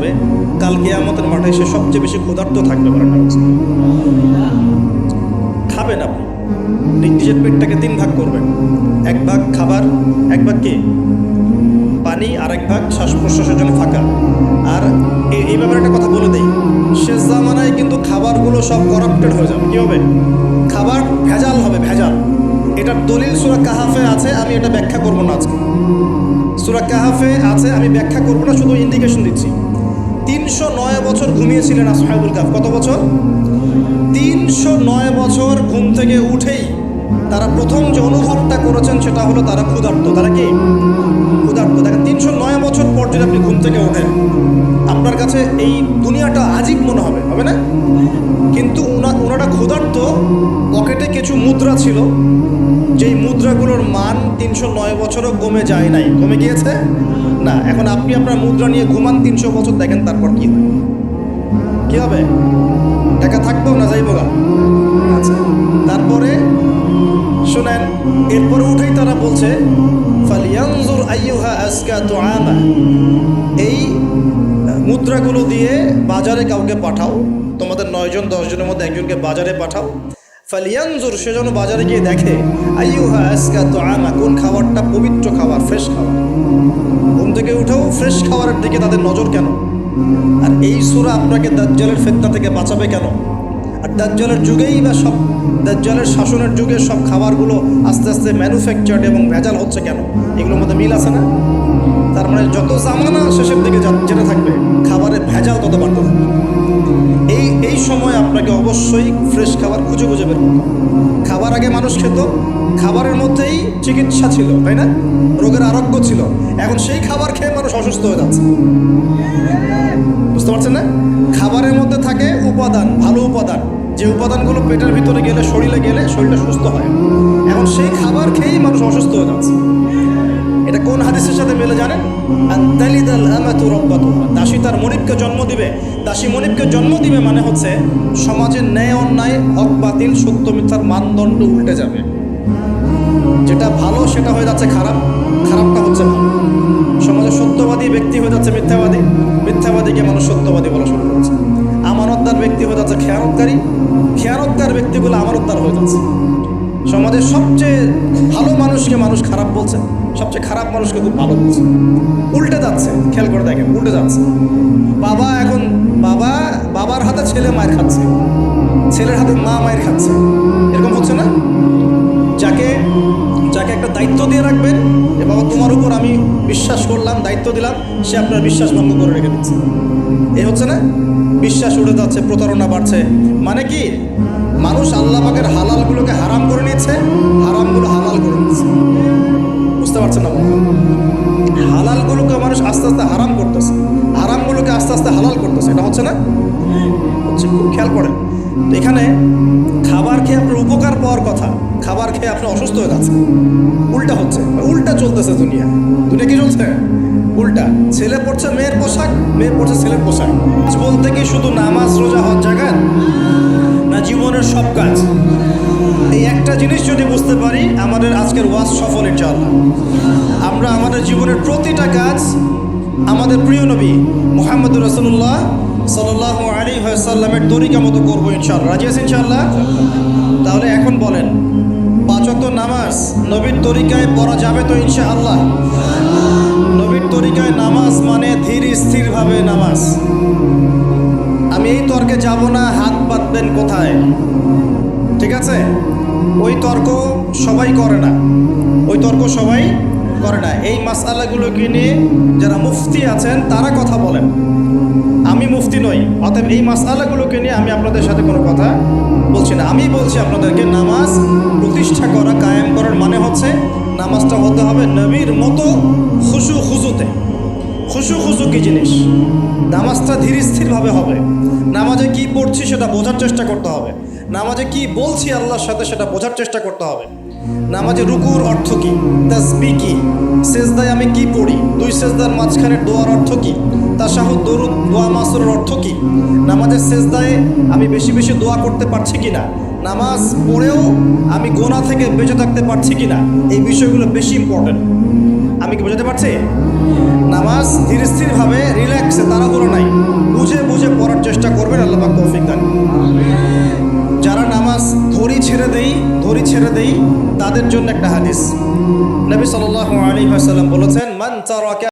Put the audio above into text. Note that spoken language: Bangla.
হবে কাল কিয়ামতের মাঠে সে সবচেয়ে বেশি ক্ষুধার্ত থাকবে বলেন না? খাবেন আপনি, নিজের পেটটাকে 3 ভাগ করবেন, 1 ভাগ খাবার, 1 ভাগ কি পানি, আর 1 ভাগ শ্বাস প্রশ্বাসের জন্য ফাঁকা। আর এই ব্যাপারে একটা কথা বলে দেই, শেষ জামানায় কিন্তু খাবারগুলো সব করাপ্টেড হয়ে যাবে। কী হবে? খাবার ভেজাল হবে, ভেজাল। এটার দলিল সূরা কাহাফে আছে, আমি এটা ব্যাখ্যা করব না আজকে। সূরা কাহাফে আছে, আমি ব্যাখ্যা করব না, শুধু ইন্ডিকেশন দিচ্ছি। 309 বছর ঘুমিয়েছিলেন আসহাবুল কাহফ। কত বছর? 309 বছর ঘুম থেকে উঠেই তারা প্রথম যে অনুভবটা করেছেন সেটা হলো তারা ক্ষুধার্ত। তারা কি ক্ষুধার্ত? দেখেন, 309 বছর পর যদি আপনি ঘুম থেকে ওঠেন, আপনার কাছে এই দুনিয়াটা আজীব মনে হবে, হবে না? কিন্তু ওনারা ক্ষুধার্ত, পকেটে কিছু মুদ্রা ছিল, যেই মুদ্রাগুলোর মান 309 বছরও কমে যায় নাই। কমে গিয়েছে না? এখন আপনি আপনার মুদ্রা নিয়ে ঘুমান 300 বছর, দেখেন তারপর কি হবে। কি হবে? টাকা থাকবেও না, যাইব গা। আচ্ছা, তারপরে শোনেন, এরপরে উঠেই তারা বলছে ফালিয়ানজুর আইয়ুহা আজকা তুআমা, এই মুদ্রাগুলো দিয়ে বাজারে কাউকে পাঠাও, তোমাদের 9 জন 10 জনের মধ্যে একজনকে বাজারে পাঠাও। ফালিয়ানজুর, সে যেন বাজারে গিয়ে দেখে আইয়ুহা আজকা তুআমা, কোন খাবারটা পবিত্র খাবার, ফ্রেশ খাবার। ঘুম থেকে উঠেও ফ্রেশ খাবারের দিকে তাদের নজর কেন? আর এই সূরা আপনাকে দাজ্জালের ফিতনা থেকে বাঁচাবে কেন? আর দাজ্জালের যুগেই বা সব দাজ্জালের শাসনের যুগে সব খাবারগুলো আস্তে আস্তে ম্যানুফ্যাকচার্ড এবং ভেজাল হচ্ছে কেন? এগুলোর মধ্যে মিল আছে না? তার মানে যত জামানা শেষের দিকে যেতে থাকবে, খাবারের ভেজাল তত বাড়তে থাকবে। এই সময় আপনাকে অবশ্যই ফ্রেশ খাবার খুঁজে খুঁজে বের করতে হবে। খাবার আগে মানুষ খেত, খাবারের মধ্যেই চিকিৎসা ছিল, তাই না? রোগের আরোগ্য ছিল। এখন সেই খাবার খেয়ে মানুষ অসুস্থ হয়ে যাচ্ছে। বুঝতে পারছেন না? খাবারের মধ্যে থাকে উপাদান, ভালো উপাদান, যে উপাদানগুলো পেটের ভিতরে গেলে, শরীরে গেলে শরীরটা সুস্থ হয়। এখন সেই খাবার খেয়েই মানুষ অসুস্থ হয়ে যাচ্ছে। এটা কোন হাদিসের সাথে মেলে জানেন? আনতালিদাল আমাতু রাব্বাতুহা, দাসী তার মনিবকে জন্ম দিবে। দাসী মনিবকে জন্ম দিবে মানে হচ্ছে সমাজের ন্যায় অন্যায়, হক বাতিল, সত্য মিথ্যার মানদণ্ড উল্টে যাবে। যেটা ভালো সেটা হয়ে যাচ্ছে খারাপ, খারাপটা হচ্ছে ভালো। সমাজে সত্যবাদী ব্যক্তি হয়ে যাচ্ছে মিথ্যাবাদী, মিথ্যাবাদীকে মানুষ সত্যবাদী বলা শুরু করেছে। আমানতদার ব্যক্তি হয়ে যাচ্ছে খেয়ানতকারী, খেয়ানতকার ব্যক্তিগুলো আমানতদার হয়ে যাচ্ছে। সমাজের সবচেয়ে ভালো মানুষকে মানুষ খারাপ বলছে, সবচেয়ে খারাপ মানুষকে খুব ভালো বলছে। উল্টে যাচ্ছে, খেয়াল করে দেখেন, উল্টে যাচ্ছে। এখন বাবার হাতে ছেলে মায়ের খাচ্ছে, ছেলের হাতে মা মায়ের খাচ্ছে। এরকম হচ্ছে না? যাকে একটা দায়িত্ব দিয়ে রাখবেন, যে বাবা তোমার উপর আমি বিশ্বাস করলাম, দায়িত্ব দিলাম, সে আপনার বিশ্বাস ভঙ্গ করে রেখে দিচ্ছে। এই হচ্ছে না? বিশ্বাস উড়ে যাচ্ছে, প্রতারণা বাড়ছে। মানে কি? মানুষ আল্লাহ পাকের হালালগুলোকে হারাম করে নিচ্ছে, হারামগুলো হালাল করে নিচ্ছে। বুঝতে পারছেন না? হালালগুলোকে মানুষ আস্তে আস্তে হারাম করতেছে, হারামগুলোকে আস্তে আস্তে হালাল করতেছে। এটা হচ্ছে না? হচ্ছে। খুব খেয়াল করেন। তো এখানে খাবার খেয়ে আপনার উপকার পাওয়ার কথা, খাবার খেয়ে আপনি অসুস্থ হয়ে যাচ্ছে। উল্টা হচ্ছে, উল্টা চলতেছে দুনিয়া। দুনিয়া কি চলছে? উল্টা। ছেলে পড়ছে মেয়ের পোশাক, মেয়ে পড়ছে ছেলের পোশাক। বলতে কি শুধু নামাজ রোজা হজ জায়গা না, জীবনের সব কাজ। এই একটা জিনিস যদি বুঝতে পারি, আমাদের আজকের ওয়াজ সফল ইনশাআল্লাহ। আমরা আমাদের জীবনের প্রতিটা কাজ আমাদের প্রিয় নবী মুহাম্মদুর রাসূলুল্লাহ সাল্লাল্লাহু আলাইহি ওয়াসাল্লামের তরিকা মতো করবো ইনশাআল্লাহ। রাজি আছেন ইনশাআল্লাহ? তাহলে এখন বলেন, 5 ওয়াক্ত নামাজ নবীর তরিকায় পড়া যাবে তো ইনশাআল্লাহ? নবীর তরিকায় নামাজ মানে ধীর স্থিরভাবে নামাজ। আমি এই তর্কে যাব না, হাত পাতবেন কোথায়, ঠিক আছে? ওই তর্ক সবাই করে না, ওই তর্ক সবাই করে না। এই মাসআলাগুলোকে নিয়ে যারা মুফতি আছেন তারা কথা বলেন, আমি মুফতি নই। অতএব এই মাসআলাগুলোকে নিয়ে আমি আপনাদের সাথে কোনো কথা বলছি না। আমি বলছি আপনাদেরকে, নামাজ প্রতিষ্ঠা করা, কায়েম করার মানে হচ্ছে নামাজটা হতে হবে নবীর মতো খুশু খুজুতে। খুশু খুজু কী জিনিস? নামাজটা ধীর স্থিরভাবে হবে। নামাজে কি পড়ছি সেটা বোঝার চেষ্টা করতে হবে। নামাজে কি বলছি আল্লাহর সাথে সেটা বোঝার চেষ্টা করতে হবে। নামাজে রুকুর অর্থ কী, তাসবিহ কী, সেজদায় আমি কি পড়ি, 2 সেজদার মাঝখানের দোয়ার অর্থ কী, তাশাহুদ দরুদ দোয়া মাসুরের অর্থ কী, নামাজের সেজদায় আমি বেশি বেশি দোয়া করতে পারছি কি না, নামাজ পড়েও আমি গোনা থেকে বেঁচে থাকতে পারছি কি না, এই বিষয়গুলো বেশি ইম্পর্টেন্ট। আমি কি বোঝাতে পারছি? নামাজ নামাজ ধীর স্থিরভাবে রিল্যাক্সে তাড়াহুড়ো নাই বুঝে বুঝে পড়ার চেষ্টা করবেন, আল্লাহ পাক তৌফিক দান। যারা নামাজ ধরি ছেড়ে দেই তাদের জন্য একটা হাদিস, নবী সাল্লাল্লাহু আলাইহি ওয়াসাল্লাম বলেছেন, মান তারাকা